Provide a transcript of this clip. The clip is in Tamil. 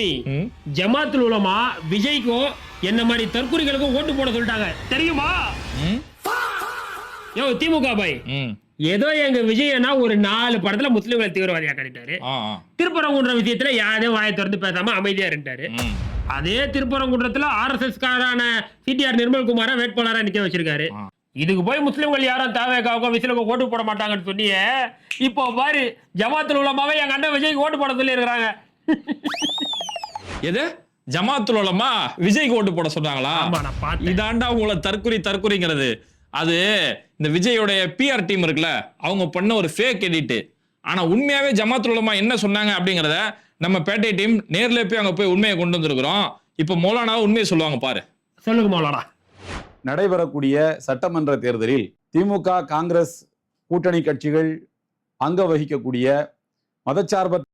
சுன்னி ஜமாத்துல் உலமா விஜய்க்கும் என்ன மாதிரி தற்கொலைகளுக்கும் ஓட்டு போட சொல்லிட்டாங்க தெரியுமா? யோ திமுக பாய் ஏதோ எங்க விஜயனா ஒரு 4 படத்துல முஸ்லிம்களை தீவிரவாதியா காட்டிட்டாரு. திருப்பரங்குன்ற விஷயத்துல யாரையும் வாயை திறந்து பேசாம அமைதியா இருந்தாரு. அதே திருப்பரங்குன்றத்துல RSS காரான CTR நிர்மல்குமார வேட்பாளரா நிக்க வச்சிருக்காரு. இதுக்கு போய் முஸ்லிம்கள் யாரும் தேவைக்காக விசிலுக்கு ஓட்டு போட மாட்டாங்கன்னு சொன்னியே, இப்போ பாரு ஜமாத்துல் உலமாவே எங்க அண்ணன் விஜய்க்கு ஓட்டு போட சொல்லி இருக்காங்க. எது ஜமாத்துல் உலமா விஜய்க்கு ஓட்டு போட சொன்னாங்களா? இதாண்டா உங்களை தற்குறிங்கிறது. அது இந்த விஜயோடைய PR டீம் இருக்குல்ல, அவங்க பண்ண ஒரு ஃபேக் எடிட். ஆனா உண்மையாவே ஜமாத்துல் உலமா என்ன சொன்னாங்க அப்படிங்கறத நம்ம பேட்டை டீம் நேர்ல போய் அங்க போய் உண்மையை கொண்டு வந்திருக்கிறோம். இப்ப மௌலானாவை உண்மையை சொல்லுவாங்க பாரு. சொல்லுங்க மௌலானா. நடைபெறக்கூடிய சட்டமன்ற தேர்தலில் திமுக காங்கிரஸ் கூட்டணி கட்சிகள் அங்க வகிக்கக்கூடிய மதச்சார்பற்ற